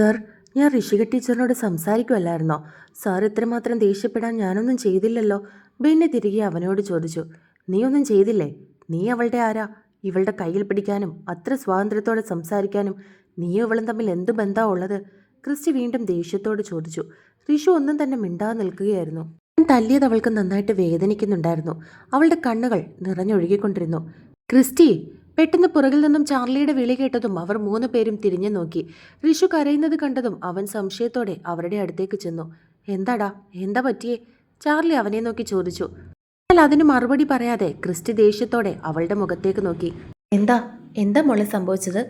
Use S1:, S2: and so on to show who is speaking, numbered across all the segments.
S1: Sir, ഞാൻ Rishika ടീച്ചറിനോട് സംസാരിക്കുമല്ലായിരുന്നോ? Sir ഇത്രമാത്രം ദേഷ്യപ്പെടാൻ ഞാനൊന്നും ചെയ്തില്ലല്ലോ. ബെന്നി തിരികെ അവനോട് ചോദിച്ചു. നീ ഒന്നും ചെയ്തില്ലേ? നീ അവളുടെ ആരാ? ഇവളുടെ കയ്യിൽ പിടിക്കാനും അത്ര സ്വാതന്ത്ര്യത്തോടെ സംസാരിക്കാനും നീയും ഇവളും തമ്മിൽ എന്തു ബന്ധാ ഉള്ളത്? ക്രിസ്റ്റി വീണ്ടും ദേഷ്യത്തോട് ചോദിച്ചു. ഋഷു ഒന്നും തന്നെ മിണ്ടാതെ നിൽക്കുകയായിരുന്നു. തല്ലിയത് അവൾക്ക് നന്നായിട്ട് വേദനിക്കുന്നുണ്ടായിരുന്നു. അവളുടെ കണ്ണുകൾ നിറഞ്ഞൊഴുകിക്കൊണ്ടിരുന്നു. ക്രിസ്റ്റി! പെട്ടെന്ന് പുറകിൽ നിന്നും ചാർലിയുടെ വിളി കേട്ടതും അവർ 3 പേരും തിരിഞ്ഞു നോക്കി. ഋഷു കരയുന്നത് കണ്ടതും അവൻ സംശയത്തോടെ അവരുടെ അടുത്തേക്ക് ചെന്നു. എന്താടാ, എന്താ പറ്റിയേ? ചാർലി അവനെ നോക്കി ചോദിച്ചു. എന്നാൽ അതിന് മറുപടി പറയാതെ ക്രിസ്റ്റി ദേഷ്യത്തോടെ അവളുടെ മുഖത്തേക്ക് നോക്കി. എന്താ എന്താ മോളെ സംഭവിച്ചത്?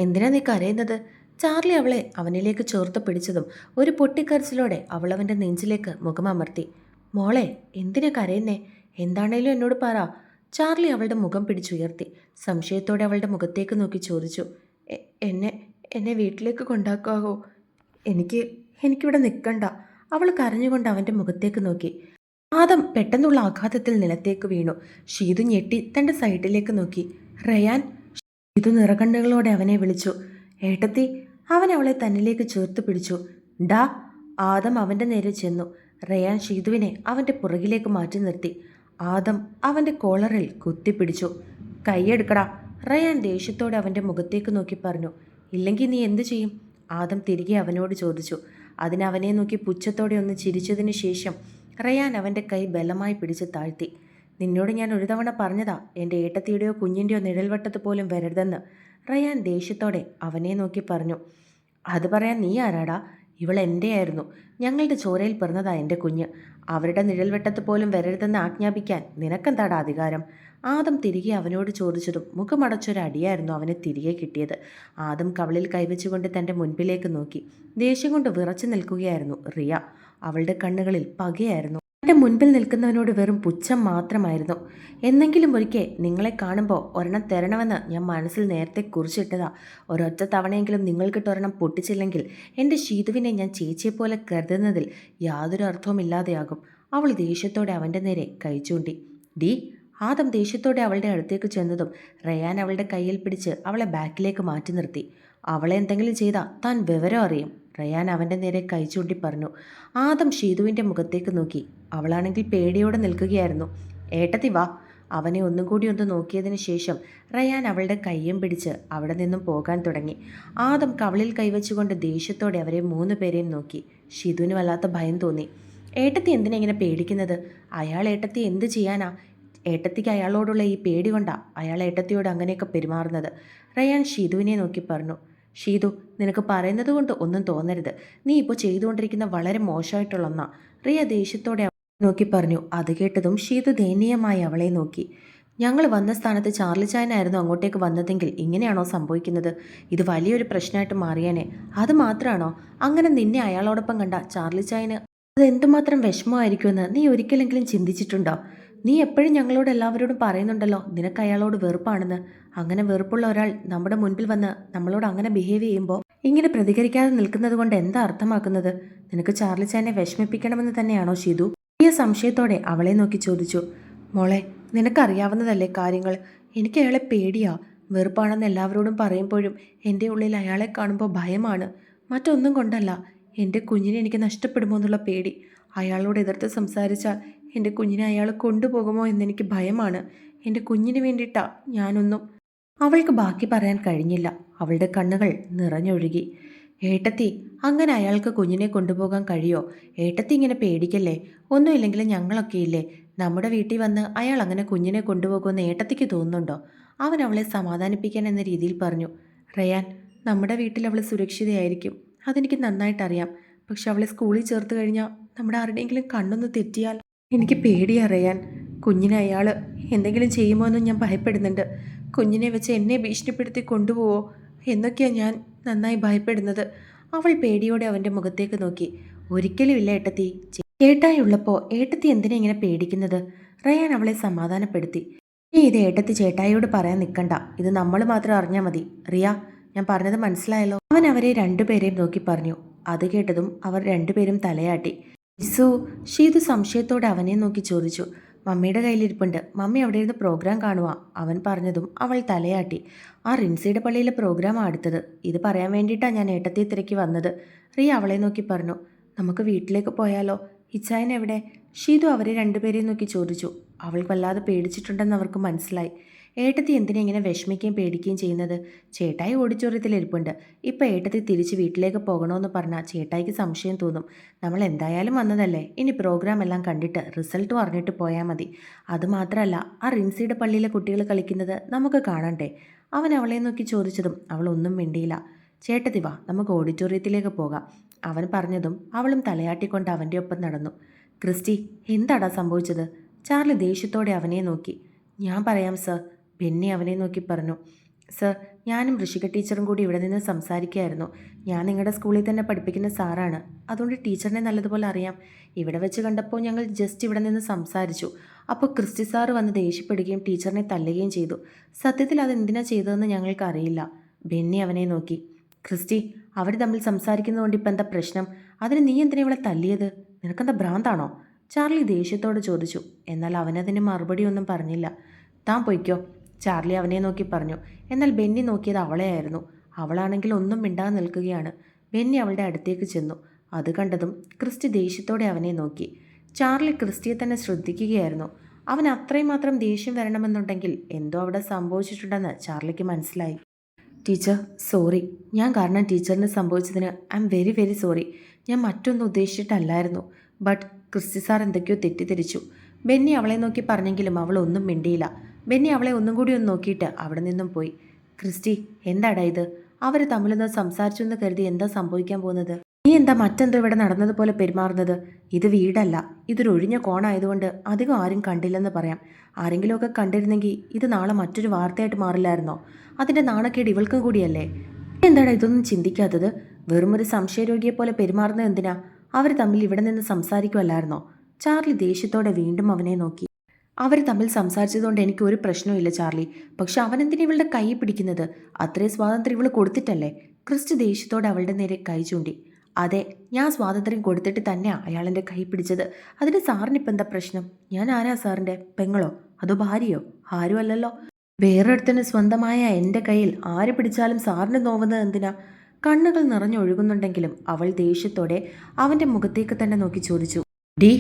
S1: എന്തിനാ നീ കരയുന്നത്? ചാർലി അവളെ അവനിലേക്ക് ചേർത്ത് പിടിച്ചതും ഒരു പൊട്ടിക്കരച്ചിലോടെ അവൾ അവൻ്റെ നെഞ്ചിലേക്ക് മുഖമമർത്തി. മോളെ, എന്തിനാ കരയുന്നേ? എന്താണേലും എന്നോട് പറ. ചാർലി അവളുടെ മുഖം പിടിച്ചുയർത്തി സംശയത്തോടെ അവളുടെ മുഖത്തേക്ക് നോക്കി ചോദിച്ചു. എന്നെ എന്നെ വീട്ടിലേക്ക് കൊണ്ടാക്കാവോ? എനിക്കിവിടെ നിൽക്കണ്ട. അവൾ കരഞ്ഞുകൊണ്ട് അവൻ്റെ മുഖത്തേക്ക് നോക്കി. ആദം പെട്ടെന്നുള്ള ആഘാതത്തിൽ നിലത്തേക്ക് വീണു. ഷീതു ഞെട്ടി തൻ്റെ സൈഡിലേക്ക് നോക്കി. റയാൻ! ഷീതു നിറകണ്ണുകളോടെ അവനെ വിളിച്ചു. ഏട്ടത്തി! അവൻ അവളെ തന്നിലേക്ക് ചേർത്ത് പിടിച്ചു. ഡാ! ആദം അവൻ്റെ നേരെ ചെന്നു. റയാൻ ഷീതുവിനെ അവൻ്റെ പുറകിലേക്ക് മാറ്റി നിർത്തി. ആദം അവൻ്റെ കോളറിൽ കുത്തിപ്പിടിച്ചു. കൈയെടുക്കടാ! റയാൻ ദേഷ്യത്തോടെ അവൻ്റെ മുഖത്തേക്ക് നോക്കി പറഞ്ഞു. ഇല്ലെങ്കിൽ നീ എന്തു ചെയ്യും? ആദം തിരികെ അവനോട് ചോദിച്ചു. അതിനവനെ നോക്കി പുച്ഛത്തോടെ ഒന്ന് ചിരിച്ചതിന് ശേഷം റയാൻ അവൻ്റെ കൈ ബലമായി പിടിച്ച് താഴ്ത്തി. നിന്നോട് ഞാൻ ഒരു തവണ പറഞ്ഞതാ എൻ്റെ ഏട്ടത്തിയുടെയോ കുഞ്ഞിൻ്റെയോ നിഴൽവട്ടത്ത് പോലും വരരുതെന്ന്. റയാൻ ദേഷ്യത്തോടെ അവനെ നോക്കി പറഞ്ഞു. അത് പറയാൻ നീ ആരാടാ? ഇവൾ എൻ്റെ ആയിരുന്നു. ഞങ്ങളുടെ ചോരയിൽ പിറന്നതാ എൻ്റെ കുഞ്ഞ്. അവരുടെ നിഴൽവെട്ടത്ത് പോലും വരരുതെന്ന് ആജ്ഞാപിക്കാൻ നിനക്കെന്താടാ അധികാരം? ആദം തിരികെ അവനോട് ചോദിച്ചതും മുഖമടച്ചൊരടിയായിരുന്നു അവന് തിരികെ കിട്ടിയത്. ആദം കവളിൽ കൈവച്ചുകൊണ്ട് തൻ്റെ മുൻപിലേക്ക് നോക്കി. ദേഷ്യം കൊണ്ട് വിറച്ചു നിൽക്കുകയായിരുന്നു റിയ. അവളുടെ കണ്ണുകളിൽ പകയായിരുന്നു. എൻ്റെ മുൻപിൽ നിൽക്കുന്നവനോട് വെറും പുച്ഛം മാത്രമായിരുന്നു. എന്നെങ്കിലും ഒരിക്കൽ നിങ്ങളെ കാണുമ്പോൾ ഒരെണ്ണം തരണമെന്ന് ഞാൻ മനസ്സിൽ നേരത്തെ കുറിച്ചിട്ടതാ. ഒരൊറ്റ തവണയെങ്കിലും നിങ്ങൾക്കിട്ടൊരെണ്ണം പൊട്ടിച്ചില്ലെങ്കിൽ എൻ്റെ ഷീതുവിനെ ഞാൻ ചേച്ചിയെപ്പോലെ കരുതുന്നതിൽ യാതൊരു അർത്ഥവുമില്ലാതെയാകും. അവൾ ദേഷ്യത്തോടെ അവൻ്റെ നേരെ കൈ ചൂണ്ടി. ഡി! ആദം ദേഷ്യത്തോടെ അവളുടെ അടുത്തേക്ക് ചെന്നതും റയാൻ അവളുടെ കയ്യിൽ പിടിച്ച് അവളെ ബാക്കിലേക്ക് മാറ്റി നിർത്തി. അവളെ എന്തെങ്കിലും ചെയ്താൽ താൻ വിവരം അറിയും. റയാൻ അവൻ്റെ നേരെ കൈ ചൂണ്ടി പറഞ്ഞു. ആദം ഷീതുവിൻ്റെ മുഖത്തേക്ക് നോക്കി. അവളാണെങ്കിൽ പേടിയോടെ നിൽക്കുകയായിരുന്നു. ഏട്ടത്തി വാ! അവനെ ഒന്നും കൂടി ഒന്ന് നോക്കിയതിന് ശേഷം റയാൻ അവളുടെ കയ്യും പിടിച്ച് അവിടെ നിന്നും പോകാൻ തുടങ്ങി. ആദം കവളിൽ കൈവച്ചുകൊണ്ട് ദേഷ്യത്തോടെ അവരെ 3 പേരെയും നോക്കി. ഷീതുവിന് വല്ലാത്ത ഭയം തോന്നി. ഏട്ടത്തി എന്തിനാ ഇങ്ങനെ പേടിക്കുന്നത്? അയാൾ ഏട്ടത്തി എന്ത് ചെയ്യാനാ? ഏട്ടത്തിക്ക് അയാളോടുള്ള ഈ പേടി കൊണ്ടാ അയാൾ ഏട്ടത്തിയോട് അങ്ങനെയൊക്കെ പെരുമാറുന്നത്. റയാൻ ഷീതുവിനെ നോക്കി പറഞ്ഞു. ഷീതു, നിനക്ക് പറയുന്നത് കൊണ്ട് ഒന്നും തോന്നരുത്. നീ ഇപ്പോൾ ചെയ്തുകൊണ്ടിരിക്കുന്ന വളരെ മോശമായിട്ടുള്ള ഒന്നാ. റിയ ദേഷ്യത്തോടെ നോക്കി പറഞ്ഞു. അത് കേട്ടതും ഷീതു ദയനീയമായി അവളെ നോക്കി. ഞങ്ങൾ വന്ന സ്ഥാനത്ത് ചാർലി ചായനായിരുന്നു അങ്ങോട്ടേക്ക് വന്നതെങ്കിൽ ഇങ്ങനെയാണോ സംഭവിക്കുന്നത്? ഇത് വലിയൊരു പ്രശ്നമായിട്ട് മാറിയാനേ. അത് മാത്രമാണോ? അങ്ങനെ നിന്നെ അയാളോടൊപ്പം കണ്ട ചാർലി ചായന് അത് എന്തുമാത്രം വിഷമമായിരിക്കുമെന്ന് നീ ഒരിക്കലെങ്കിലും ചിന്തിച്ചിട്ടുണ്ടോ? നീ എപ്പോഴും ഞങ്ങളോട് എല്ലാവരോടും പറയുന്നുണ്ടല്ലോ നിനക്ക് അയാളോട് വെറുപ്പാണെന്ന്. അങ്ങനെ വെറുപ്പുള്ള ഒരാൾ നമ്മുടെ മുൻപിൽ വന്ന് നമ്മളോട് അങ്ങനെ ബിഹേവ് ചെയ്യുമ്പോൾ ഇങ്ങനെ പ്രതികരിക്കാതെ നിൽക്കുന്നത് കൊണ്ട് എന്താ അർത്ഥമാക്കുന്നത്? നിനക്ക് ചാർലി ചായനെ വിഷമിപ്പിക്കണമെന്ന് തന്നെയാണോ ഷീതു? ഈ സംശയത്തോടെ അവളെ നോക്കി ചോദിച്ചു. മോളെ, നിനക്കറിയാവുന്നതല്ലേ കാര്യങ്ങൾ. എനിക്ക് അയാളെ പേടിയാ. വെറുപ്പാണെന്ന് എല്ലാവരോടും പറയുമ്പോഴും എൻ്റെ ഉള്ളിൽ അയാളെ കാണുമ്പോൾ ഭയമാണ്. മറ്റൊന്നും കൊണ്ടല്ല. എൻ്റെ കുഞ്ഞിനെ എനിക്ക് നഷ്ടപ്പെടുമോ എന്നുള്ള പേടി. അയാളോട് എതിർത്ത് സംസാരിച്ചാൽ എൻ്റെ കുഞ്ഞിനെ അയാൾ കൊണ്ടുപോകുമോ എന്നെനിക്ക് ഭയമാണ്. എൻ്റെ കുഞ്ഞിന് വേണ്ടിയിട്ടാ ഞാനൊന്നും. അവൾക്ക് ബാക്കി പറയാൻ കഴിഞ്ഞില്ല. അവളുടെ കണ്ണുകൾ നിറഞ്ഞൊഴുകി. ഏട്ടത്തി, അങ്ങനെ അയാൾക്ക് കുഞ്ഞിനെ കൊണ്ടുപോകാൻ കഴിയോ? ഏട്ടത്തി ഇങ്ങനെ പേടിക്കല്ലേ. ഒന്നുമില്ലെങ്കിലും ഞങ്ങളൊക്കെ ഇല്ലേ. നമ്മുടെ വീട്ടിൽ വന്ന് അയാൾ അങ്ങനെ കുഞ്ഞിനെ കൊണ്ടുപോകുമെന്ന് ഏട്ടത്തിക്ക് തോന്നുന്നുണ്ടോ? അവൻ അവളെ സമാധാനിപ്പിക്കാൻ എന്ന രീതിയിൽ പറഞ്ഞു. റയാൻ, നമ്മുടെ വീട്ടിൽ അവൾ സുരക്ഷിതയായിരിക്കും. അതെനിക്ക് നന്നായിട്ടറിയാം. പക്ഷെ അവളെ സ്കൂളിൽ ചേർത്ത് കഴിഞ്ഞാൽ നമ്മുടെ ആരുടെയെങ്കിലും കണ്ണൊന്ന് തെറ്റിയാൽ എനിക്ക് പേടിയറിയാൻ. കുഞ്ഞിനെ അയാൾ എന്തെങ്കിലും ചെയ്യുമോ എന്നും ഞാൻ ഭയപ്പെടുന്നുണ്ട്. കുഞ്ഞിനെ വെച്ച് എന്നെ ഭീഷണിപ്പെടുത്തി കൊണ്ടുപോവോ എന്നൊക്കെയാണ് ഞാൻ നന്നായി ഭയപ്പെടുന്നത്. അവൾ പേടിയോടെ അവൻ്റെ മുഖത്തേക്ക് നോക്കി. ഒരിക്കലും ഇല്ല ഏട്ടത്തി. ചേട്ടായി ഉള്ളപ്പോൾ ഏട്ടത്തി എന്തിനാ ഇങ്ങനെ പേടിക്കുന്നത്? റയാൻ അവളെ സമാധാനപ്പെടുത്തി. നീ ഇത് ഏട്ടത്തി ചേട്ടായിയോട് പറയാൻ നിൽക്കണ്ട. ഇത് നമ്മൾ മാത്രം അറിഞ്ഞാൽ മതി. റിയ, ഞാൻ പറഞ്ഞത് മനസ്സിലായല്ലോ? അവൻ അവരെ 2 പേരെയും നോക്കി പറഞ്ഞു. അത് കേട്ടതും അവർ 2 പേരും തലയാട്ടി. മിസ്സു! ഷീതു സംശയത്തോടെ അവനെ നോക്കി ചോദിച്ചു. മമ്മിയുടെ കയ്യിലിരിപ്പുണ്ട്. മമ്മി അവിടെ ഇരുന്ന് പ്രോഗ്രാം കാണുക. അവൻ പറഞ്ഞതും അവൾ തലയാട്ടി. ആ റിൻസിയുടെ പള്ളിയിലെ പ്രോഗ്രാമാണ് അടുത്തത്. ഇത് പറയാൻ വേണ്ടിയിട്ടാണ് ഞാൻ ഏട്ടത്തെ തിരക്കി വന്നത്. റിയ അവളെ നോക്കി പറഞ്ഞു. നമുക്ക് വീട്ടിലേക്ക് പോയാലോ? ഇച്ചായൻ എവിടെ? ഷീതു അവരെ രണ്ടുപേരെയും നോക്കി ചോദിച്ചു. അവൾ വല്ലാതെ പേടിച്ചിട്ടുണ്ടെന്ന് അവർക്ക് മനസ്സിലായി. ഏട്ടത്തി എന്തിനാ ഇങ്ങനെ വിഷമിക്കുകയും പേടിക്കുകയും ചെയ്യുന്നത്? ചേട്ടായി ഓഡിറ്റോറിയത്തിൽ ഇരിപ്പുണ്ട്. ഇപ്പം ഏട്ടത്തി തിരിച്ച് വീട്ടിലേക്ക് പോകണമെന്ന് പറഞ്ഞാൽ ചേട്ടായിക്ക് സംശയം തോന്നും. നമ്മൾ എന്തായാലും വന്നതല്ലേ, ഇനി പ്രോഗ്രാം എല്ലാം കണ്ടിട്ട് റിസൾട്ടും അറിഞ്ഞിട്ട് പോയാൽ മതി. അതുമാത്രമല്ല, ആ റിൻസിയുടെ പള്ളിയിലെ കുട്ടികൾ കളിക്കുന്നത് നമുക്ക് കാണണ്ടേ? അവൻ അവളെ നോക്കി ചോദിച്ചതും അവൾ ഒന്നും മിണ്ടിയില്ല. ചേട്ടത്തി വാ, നമുക്ക് ഓഡിറ്റോറിയത്തിലേക്ക് പോകാം. അവൻ പറഞ്ഞതും അവളും തലയാട്ടിക്കൊണ്ട് അവൻ്റെ ഒപ്പം നടന്നു. ക്രിസ്റ്റി, എന്താടാ സംഭവിച്ചത്? ചാർലി ദേഷ്യത്തോടെ അവനെ നോക്കി. ഞാൻ പറയാം സർ. ബെന്നി അവനെ നോക്കി പറഞ്ഞു. സർ, ഞാനും ഋഷിക ടീച്ചറും കൂടി ഇവിടെ നിന്ന് സംസാരിക്കുകയായിരുന്നു. ഞാൻ നിങ്ങളുടെ സ്കൂളിൽ തന്നെ പഠിപ്പിക്കുന്ന സാറാണ്. അതുകൊണ്ട് ടീച്ചറിനെ നല്ലതുപോലെ അറിയാം. ഇവിടെ വെച്ച് കണ്ടപ്പോൾ ഞങ്ങൾ ജസ്റ്റ് ഇവിടെ നിന്ന് സംസാരിച്ചു. അപ്പോൾ ക്രിസ്റ്റി സാറ് വന്ന് ദേഷ്യപ്പെടുകയും ടീച്ചറിനെ തല്ലുകയും ചെയ്തു. സത്യത്തിൽ അതെന്തിനാ ചെയ്തതെന്ന് ഞങ്ങൾക്ക് അറിയില്ല. ബെന്നി അവനെ നോക്കി. ക്രിസ്റ്റി, അവർ തമ്മിൽ സംസാരിക്കുന്നതുകൊണ്ട് ഇപ്പം എന്താ പ്രശ്നം? അതിന് നീ എന്തിനാ ഇവളെ തല്ലിയത്? നിനക്കെന്താ ഭ്രാന്താണോ? ചാർലി ദേഷ്യത്തോട് ചോദിച്ചു. എന്നാൽ അവനതിന് മറുപടിയൊന്നും പറഞ്ഞില്ല. താൻ പൊയ്ക്കോ, ചാർലി അവനെ നോക്കി പറഞ്ഞു. എന്നാൽ ബെന്നി നോക്കിയത് അവളെയായിരുന്നു. അവളാണെങ്കിൽ ഒന്നും മിണ്ടാതെ നിൽക്കുകയാണ്. ബെന്നി അവളുടെ അടുത്തേക്ക് ചെന്നു. അത് കണ്ടതും ക്രിസ്റ്റി ദേഷ്യത്തോടെ അവനെ നോക്കി. ചാർലി ക്രിസ്റ്റിയെ തന്നെ ശ്രദ്ധിക്കുകയായിരുന്നു. അവൻ അത്രയും മാത്രം ദേഷ്യം വരണമെന്നുണ്ടെങ്കിൽ എന്തോ അവിടെ സംഭവിച്ചിട്ടുണ്ടെന്ന് ചാർലിക്ക് മനസ്സിലായി. Teacher, sorry. ഞാൻ കാരണം ടീച്ചറിന് സംഭവിച്ചതിന് I am very very sorry. ഞാൻ മറ്റൊന്നും ഉദ്ദേശിച്ചിട്ടല്ലായിരുന്നു. ബട്ട് ക്രിസ്റ്റി സാർ എന്തൊക്കെയോ തെറ്റിദ്ധരിച്ചു. ബെന്നി അവളെ നോക്കി പറഞ്ഞെങ്കിലും അവൾ ഒന്നും മിണ്ടിയില്ല. ബെന്നി അവളെ ഒന്നും കൂടി ഒന്ന് നോക്കിയിട്ട് അവിടെ നിന്നും പോയി. ക്രിസ്റ്റി, എന്താടാ ഇത്? അവർ തമ്മിലൊന്ന് സംസാരിച്ചു എന്ന് കരുതി എന്താ സംഭവിക്കാൻ പോകുന്നത്? നീ എന്താ മറ്റെന്തോ ഇവിടെ നടന്നതുപോലെ പെരുമാറുന്നത്? ഇത് വീടല്ല, ഇതൊരു ഒഴിഞ്ഞ കോണായതുകൊണ്ട് അധികം ആരും കണ്ടില്ലെന്ന് പറയാം. ആരെങ്കിലുമൊക്കെ കണ്ടിരുന്നെങ്കിൽ ഇത് നാളെ മറ്റൊരു വാർത്തയായിട്ട് മാറില്ലായിരുന്നോ? അതിൻ്റെ നാണക്കേട് ഇവൾക്കും കൂടിയല്ലേ? എന്താടാ ഇതൊന്നും ചിന്തിക്കാത്തത്? വെറുമൊരു സംശയരോഗിയെ പോലെ പെരുമാറുന്നത് എന്തിനാ? അവർ തമ്മിൽ ഇവിടെ നിന്ന് സംസാരിക്കുമല്ലായിരുന്നോ? ചാർലി ദേഷ്യത്തോടെ വീണ്ടും അവനെ നോക്കി. അവർ തമ്മിൽ സംസാരിച്ചതുകൊണ്ട് എനിക്ക് ഒരു പ്രശ്നവുമില്ല ചാർലി. പക്ഷെ അവനെന്തിനാ ഇവളുടെ കൈ പിടിക്കുന്നത്? അത്രയും സ്വാതന്ത്ര്യം ഇവൾ കൊടുത്തിട്ടല്ലേ? ക്രിസ്റ്റി ദേഷ്യത്തോടെ അവളുടെ നേരെ കൈ ചൂണ്ടി. അതെ, ഞാൻ സ്വാതന്ത്ര്യം കൊടുത്തിട്ട് തന്നെയാണ് അയാളെൻ്റെ കൈ പിടിച്ചത്. അതിന് സാറിനിപ്പോൾ എന്താ പ്രശ്നം? ഞാൻ ആരാ സാറിൻ്റെ പെങ്ങളോ അതോ ഭാര്യയോ? ആരും അല്ലല്ലോ. വേറൊരുത്തന് സ്വന്തമായ എൻ്റെ കയ്യിൽ ആര് പിടിച്ചാലും സാറിന് നോവുന്നത് എന്തിനാ? കണ്ണുകൾ നിറഞ്ഞൊഴുകുന്നുണ്ടെങ്കിലും അവൾ ദേഷ്യത്തോടെ അവൻ്റെ മുഖത്തേക്ക് തന്നെ നോക്കി ചോദിച്ചു. ഡി.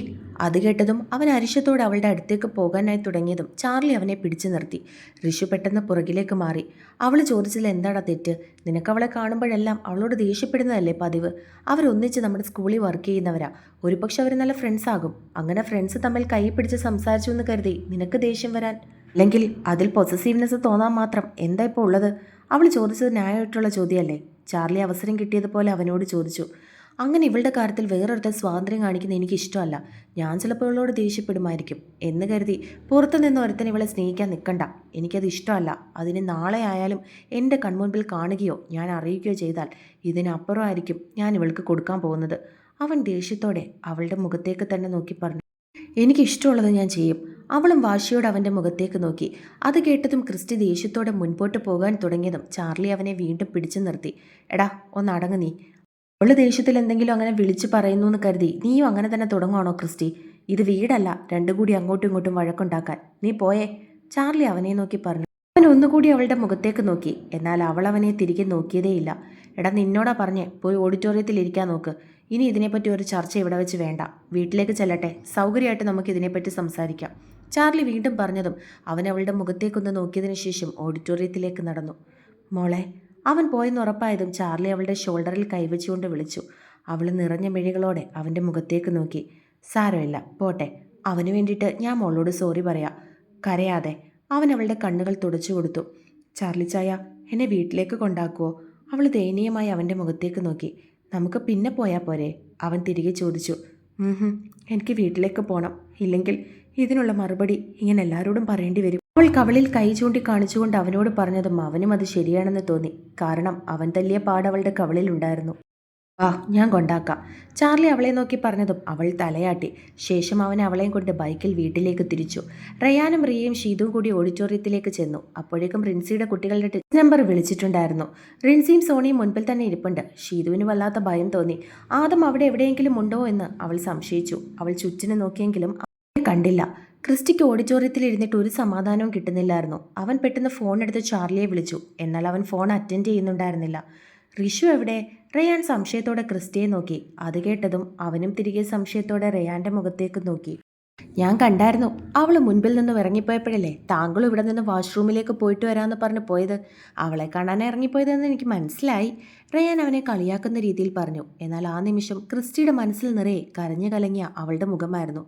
S1: അത് കേട്ടതും അവൻ അരിശത്തോടെ അവളുടെ അടുത്തേക്ക് പോകാനായി തുടങ്ങിയതും ചാർലി അവനെ പിടിച്ചു നിർത്തി. ഋഷു പെട്ടെന്ന് പുറകിലേക്ക് മാറി. അവൾ ചോദിച്ചതിൽ എന്താടാ തെറ്റ്? നിനക്കവളെ കാണുമ്പോഴെല്ലാം അവളോട് ദേഷ്യപ്പെടുന്നതല്ലേ പതിവ്? അവരൊന്നിച്ച് നമ്മുടെ സ്കൂളിൽ വർക്ക് ചെയ്യുന്നവരാ. ഒരുപക്ഷെ അവർ നല്ല ഫ്രണ്ട്സ് ആകും. അങ്ങനെ ഫ്രണ്ട്സ് തമ്മിൽ കൈ പിടിച്ച് സംസാരിച്ചു എന്ന് കരുതി നിനക്ക് ദേഷ്യം വരാൻ? അല്ലെങ്കിൽ അതിൽ പൊസസീവ്നെസ് തോന്നാൻ മാത്രം എന്താ ഇപ്പോൾ ഉള്ളത്? അവൾ ചോദിച്ചത് ന്യായമായിട്ടുള്ള ചോദ്യമല്ലേ? ചാർലി അവസരം കിട്ടിയതുപോലെ അവനോട് ചോദിച്ചു. അങ്ങനെ ഇവളുടെ കാര്യത്തിൽ വേറൊരുത്തർ സ്വാതന്ത്ര്യം കാണിക്കുന്ന എനിക്കിഷ്ടമല്ല. ഞാൻ ചിലപ്പോൾ ഇവളോട് ദേഷ്യപ്പെടുമായിരിക്കും എന്ന് കരുതി പുറത്തു നിന്ന് ഒരുത്തൻ ഇവളെ സ്നേഹിക്കാൻ നിൽക്കണ്ട. എനിക്കത് ഇഷ്ടമല്ല. അതിന് നാളെ ആയാലും എൻ്റെ കൺമുൻപിൽ കാണുകയോ ഞാൻ അറിയിക്കുകയോ ചെയ്താൽ ഇതിനപ്പുറമായിരിക്കും ഞാൻ ഇവൾക്ക് കൊടുക്കാൻ പോകുന്നത്. അവൻ ദേഷ്യത്തോടെ അവളുടെ മുഖത്തേക്ക് തന്നെ നോക്കി പറഞ്ഞു. എനിക്കിഷ്ടമുള്ളത് ഞാൻ ചെയ്യും. അവളും വാശിയോടെ അവൻ്റെ മുഖത്തേക്ക് നോക്കി. അത് കേട്ടതും ക്രിസ്റ്റി ദേഷ്യത്തോടെ മുൻപോട്ട് പോകാൻ തുടങ്ങിയതും ചാർലി അവനെ വീണ്ടും പിടിച്ചു നിർത്തി. എടാ, ഒന്ന് അടങ്ങ് നീ. അവള് ദേഷ്യത്തിൽ എന്തെങ്കിലും അങ്ങനെ വിളിച്ചു പറയുന്നു എന്ന് കരുതി നീയും അങ്ങനെ തന്നെ തുടങ്ങുവാണോ ക്രിസ്റ്റി? ഇത് വീടല്ല രണ്ടും കൂടി അങ്ങോട്ടും ഇങ്ങോട്ടും വഴക്കുണ്ടാക്കാൻ. നീ പോയേ. ചാർലി അവനെ നോക്കി പറഞ്ഞു. അവൻ ഒന്നുകൂടി അവളുടെ മുഖത്തേക്ക് നോക്കി. എന്നാൽ അവൾ അവനെ തിരികെ നോക്കിയതേയില്ല. എടാ, നിന്നോടാ പറഞ്ഞേ പോയി ഓഡിറ്റോറിയത്തിൽ ഇരിക്കാൻ നോക്ക്. ഇനി ഇതിനെപ്പറ്റി ഒരു ചർച്ച ഇവിടെ വെച്ച് വേണ്ട. വീട്ടിലേക്ക് ചെല്ലട്ടെ, സൗകര്യമായിട്ട് നമുക്ക് ഇതിനെപ്പറ്റി സംസാരിക്കാം. ചാർലി വീണ്ടും പറഞ്ഞതും അവൻ അവളുടെ മുഖത്തേക്കൊന്ന് നോക്കിയതിനു ശേഷം ഓഡിറ്റോറിയത്തിലേക്ക് നടന്നു. മോളെ. അവൻ പോയെന്ന് ഉറപ്പായതും ചാർലി അവളുടെ ഷോൾഡറിൽ കൈവച്ചുകൊണ്ട് വിളിച്ചു. അവൾ നിറഞ്ഞ മിഴികളോടെ അവൻ്റെ മുഖത്തേക്ക് നോക്കി. സാരമില്ല, പോട്ടെ. അവന് വേണ്ടിയിട്ട് ഞാൻ മോളോട് സോറി പറയാം. കരയാതെ. അവൻ അവളുടെ കണ്ണുകൾ തുടച്ചു കൊടുത്തു. ചാർലി ചായ, എന്നെ വീട്ടിലേക്ക് കൊണ്ടാക്കുമോ? അവൾ ദയനീയമായി അവൻ്റെ മുഖത്തേക്ക് നോക്കി. നമുക്ക് പിന്നെ പോയാൽ പോരെ? അവൻ തിരികെ ചോദിച്ചു. എനിക്ക് വീട്ടിലേക്ക് പോകണം. ഇല്ലെങ്കിൽ ഇതിനുള്ള മറുപടി ഇങ്ങനെ എല്ലാവരോടും പറയേണ്ടി വരും. അവൾ കവളിൽ കൈ ചൂണ്ടി കാണിച്ചുകൊണ്ട് അവനോട് പറഞ്ഞതും അവനും അത് ശരിയാണെന്ന് തോന്നി. കാരണം അവൻ തല്ലിയ പാടവളുടെ കവളിലുണ്ടായിരുന്നു. ആ, ഞാൻ കൊണ്ടാക്കാം. ചാർലി അവളെ നോക്കി പറഞ്ഞതും അവൾ തലയാട്ടി. ശേഷം അവൻ അവളെയും കൊണ്ട് ബൈക്കിൽ വീട്ടിലേക്ക് തിരിച്ചു. റയാനും റിയയും ഷീതുവും കൂടി ഓഡിറ്റോറിയത്തിലേക്ക് ചെന്നു. അപ്പോഴേക്കും റിൻസിയുടെ കുട്ടികളുടെ ടെസ്റ്റ് നമ്പർ വിളിച്ചിട്ടുണ്ടായിരുന്നു. റിൻസിയും സോണിയും മുൻപിൽ തന്നെ ഇരിപ്പുണ്ട്. ഷീതുവിന് വല്ലാത്ത ഭയം തോന്നി. ആദം അവിടെ എവിടെയെങ്കിലും ഉണ്ടോ എന്ന് അവൾ സംശയിച്ചു. അവൾ ചുറ്റിന് നോക്കിയെങ്കിലും അവനെ കണ്ടില്ല. ക്രിസ്റ്റിക്ക് ഓഡിറ്റോറിയത്തിലിരുന്നിട്ട് ഒരു സമാധാനവും കിട്ടുന്നില്ലായിരുന്നു. അവൻ പെട്ടെന്ന് ഫോൺ എടുത്ത് ചാർലിയെ വിളിച്ചു. എന്നാൽ അവൻ ഫോൺ അറ്റൻഡ് ചെയ്യുന്നുണ്ടായിരുന്നില്ല. റിഷു എവിടെ? റയാൻ സംശയത്തോടെ ക്രിസ്റ്റിയെ നോക്കി. അത് കേട്ടതും അവനും തിരികെ സംശയത്തോടെ റയാൻ്റെ മുഖത്തേക്ക് നോക്കി. ഞാൻ കണ്ടായിരുന്നു. അവൾ മുൻപിൽ നിന്നും ഇറങ്ങിപ്പോയപ്പോഴല്ലേ താങ്കളും ഇവിടെ നിന്ന് വാഷ്റൂമിലേക്ക് പോയിട്ട് വരാമെന്ന് പറഞ്ഞ് പോയത്. അവളെ കാണാൻ ഇറങ്ങിപ്പോയതെന്ന് എനിക്ക് മനസ്സിലായി. റയാൻ അവനെ കളിയാക്കുന്ന രീതിയിൽ പറഞ്ഞു. എന്നാൽ ആ നിമിഷം ക്രിസ്റ്റിയുടെ മനസ്സിൽ നിറയെ കരഞ്ഞു കലങ്ങിയ അവളുടെ മുഖമായിരുന്നു.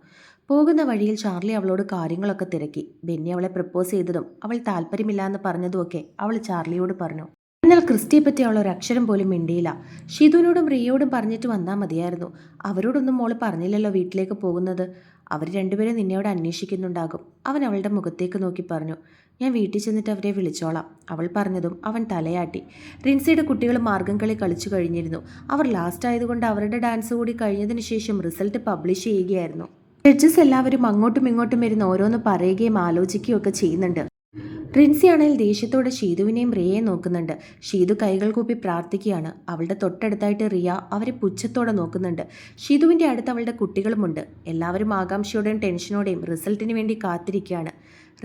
S1: പോകുന്ന വഴിയിൽ ചാർലി അവളോട് കാര്യങ്ങളൊക്കെ തിരക്കി. ബെന്നി അവളെ പ്രപ്പോസ് ചെയ്തതും അവൾ താല്പര്യമില്ലാന്ന് പറഞ്ഞതുമൊക്കെ അവൾ ചാർലിയോട് പറഞ്ഞു. എന്നാൽ ക്രിസ്റ്റിയെ പറ്റി അവൾ ഒരു അക്ഷരം പോലും മിണ്ടിയില്ല. ഷിതുവിനോടും റിയയോടും പറഞ്ഞിട്ട് വന്നാൽ മതിയായിരുന്നു. അവരോടൊന്നും മോള് പറഞ്ഞില്ലല്ലോ വീട്ടിലേക്ക് പോകുന്നത്. അവർ രണ്ടുപേരും നിന്നോട് അന്വേഷിക്കുന്നുണ്ടാകും. അവൻ അവളുടെ മുഖത്തേക്ക് നോക്കി പറഞ്ഞു. ഞാൻ വീട്ടിൽ ചെന്നിട്ട് അവരെ വിളിച്ചോളാം. അവൾ പറഞ്ഞതും അവൻ തലയാട്ടി. റിൻസിയുടെ കുട്ടികൾ മാർഗം കളി കളിച്ചു കഴിഞ്ഞിരുന്നു. അവർ ലാസ്റ്റ് ആയതുകൊണ്ട് അവരുടെ ഡാൻസ് കൂടി കഴിഞ്ഞതിന് ശേഷം റിസൾട്ട് പബ്ലിഷ് ചെയ്യുകയായിരുന്നു. ജഡ്ജസ് എല്ലാവരും അങ്ങോട്ടും ഇങ്ങോട്ടും ഇരുന്ന് ഓരോന്ന് പറയുകയും ആലോചിക്കുകയും ഒക്കെ ചെയ്യുന്നുണ്ട്. റിൻസിയാണെങ്കിൽ ദേഷ്യത്തോടെ ഷീതുവിനെയും റിയയെയും നോക്കുന്നുണ്ട്. ഷീതു കൈകൾ കൂപ്പി പ്രാർത്ഥിക്കുകയാണ്. അവളുടെ തൊട്ടടുത്തായിട്ട് റിയ അവരെ പുച്ഛത്തോടെ നോക്കുന്നുണ്ട്. ഷീതുവിൻ്റെ അടുത്ത് അവളുടെ കുട്ടികളുമുണ്ട്. എല്ലാവരും ആകാംക്ഷയോടെയും ടെൻഷനോടെയും റിസൾട്ടിന് വേണ്ടി കാത്തിരിക്കുകയാണ്.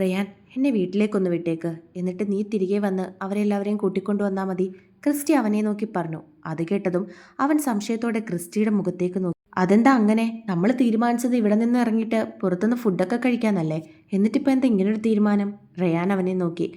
S1: റയാൻ, എന്നെ വീട്ടിലേക്കൊന്ന് വിട്ടേക്ക്. എന്നിട്ട് നീ തിരികെ വന്ന് അവരെല്ലാവരെയും കൂട്ടിക്കൊണ്ടു വന്നാൽ മതി. ക്രിസ്റ്റി അവനെ നോക്കി പറഞ്ഞു. അത് കേട്ടതും അവൻ സംശയത്തോടെ ക്രിസ്റ്റിയുടെ മുഖത്തേക്ക് നോക്കി. അതെന്താ അങ്ങനെ? നമ്മൾ തീരുമാനിച്ചത് ഇവിടെ നിന്ന് ഇറങ്ങിയിട്ട് പുറത്തുനിന്ന് ഫുഡൊക്കെ കഴിക്കാനല്ലേ? എന്നിട്ടിപ്പോൾ എന്താ ഇങ്ങനൊരു തീരുമാനം? റയാൻ അവനെ നോക്കി.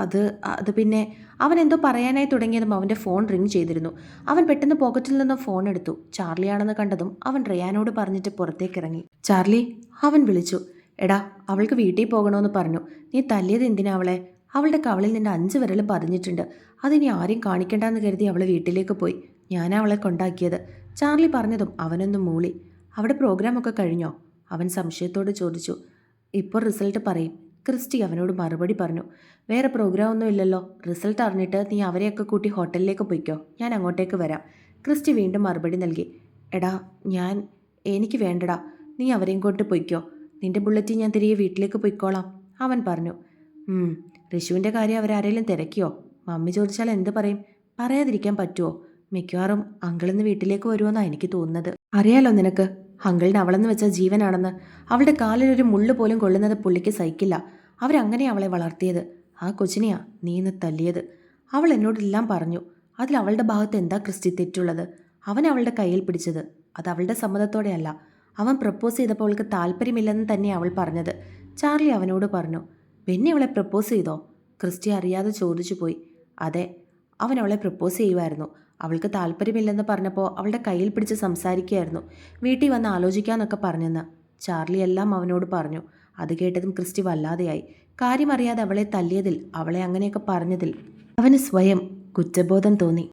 S1: അത് അത് പിന്നെ അവൻ എന്തോ പറയാനായി തുടങ്ങിയതും അവൻ്റെ ഫോൺ റിങ് ചെയ്തിരുന്നു. അവൻ പെട്ടെന്ന് പോക്കറ്റിൽ നിന്നും ഫോൺ എടുത്തു. ചാർലിയാണെന്ന് കണ്ടതും അവൻ റയാനോട് പറഞ്ഞിട്ട് പുറത്തേക്ക് ഇറങ്ങി. ചാർലി, അവൻ വിളിച്ചു. എടാ, അവൾക്ക് വീട്ടിൽ പോകണമെന്ന് പറഞ്ഞു. നീ തല്ലിയത് എന്തിനാ അവളെ? അവളുടെ കവളിൽ നിന്റെ 5 വിരൽ പതിഞ്ഞിട്ടുണ്ട്. അതിനി ആരെയും കാണിക്കണ്ടെന്ന് കരുതി അവൾ വീട്ടിലേക്ക് പോയി. ഞാനാ അവളെ കൊണ്ടാക്കിയത്. ചാർലി പറഞ്ഞതും അവനൊന്ന് മൂളി. അവിടെ പ്രോഗ്രാമൊക്കെ കഴിഞ്ഞോ? അവൻ സംശയത്തോട് ചോദിച്ചു. ഇപ്പോൾ റിസൾട്ട് പറയും. ക്രിസ്റ്റി അവനോട് മറുപടി പറഞ്ഞു. വേറെ പ്രോഗ്രാം ഒന്നും ഇല്ലല്ലോ. റിസൾട്ട് അറിഞ്ഞിട്ട് നീ അവരെയൊക്കെ കൂട്ടി ഹോട്ടലിലേക്ക് പോയിക്കോ. ഞാൻ അങ്ങോട്ടേക്ക് വരാം. ക്രിസ്റ്റി വീണ്ടും മറുപടി നൽകി. എടാ, എനിക്ക് വേണ്ടടാ. നീ അവരെയും കൊണ്ട് പോയിക്കോ. നിന്റെ ബുള്ളറ്റിൽ ഞാൻ തിരികെ വീട്ടിലേക്ക് പോയിക്കോളാം. അവൻ പറഞ്ഞു. ഋഷുവിൻ്റെ കാര്യം അവരാരെങ്കിലും തിരക്കിയോ? മമ്മി ചോദിച്ചാൽ എന്ത് പറയും? പറയാതിരിക്കാൻ പറ്റുമോ? മിക്കവാറും അങ്കിളിന്ന് വീട്ടിലേക്ക് വരുമെന്നാണ് എനിക്ക് തോന്നുന്നത്. അറിയാലോ നിനക്ക്, അങ്കിളിന് അവളെന്ന് വെച്ചാൽ ജീവനാണെന്ന്. അവളുടെ കാലിലൊരു മുള്ളു പോലും കൊള്ളുന്നത് പുള്ളിക്ക് സഹിക്കില്ല. അവരങ്ങനെ അവളെ വളർത്തിയത്. ആ കൊച്ചിനെയാ നീ ഇന്ന് തല്ലിയത്. അവൾ എന്നോടെല്ലാം പറഞ്ഞു. അതിൽ അവളുടെ ഭാഗത്ത് എന്താ ക്രിസ്റ്റി തെറ്റുള്ളത്? അവൻ അവളുടെ കയ്യിൽ പിടിച്ചത് അത് അവളുടെ സമ്മതത്തോടെയല്ല. അവൻ പ്രപ്പോസ് ചെയ്തപ്പോൾ അവൾക്ക് താല്പര്യമില്ലെന്ന് തന്നെ അവൾ പറഞ്ഞത്. ചാർലി അവനോട് പറഞ്ഞു. ബെന്നി അവളെ പ്രപ്പോസ് ചെയ്തോ? ക്രിസ്റ്റി അറിയാതെ ചോദിച്ചു പോയി. അതെ, അവൻ അവളെ പ്രപ്പോസ് ചെയ്യുമായിരുന്നു. അവൾക്ക് താല്പര്യമില്ലെന്ന് പറഞ്ഞപ്പോൾ അവളുടെ കയ്യിൽ പിടിച്ച് സംസാരിക്കുകയായിരുന്നു. വീട്ടിൽ വന്ന് ആലോചിക്കാമെന്നൊക്കെ പറഞ്ഞെന്ന് ചാർലി എല്ലാം അവനോട് പറഞ്ഞു. അത് കേട്ടതും ക്രിസ്റ്റി വല്ലാതെയായി. കാര്യമറിയാതെ അവളെ തല്ലിയതിൽ, അവളെ അങ്ങനെയൊക്കെ പറഞ്ഞതിൽ അവന് സ്വയം കുറ്റബോധം തോന്നി.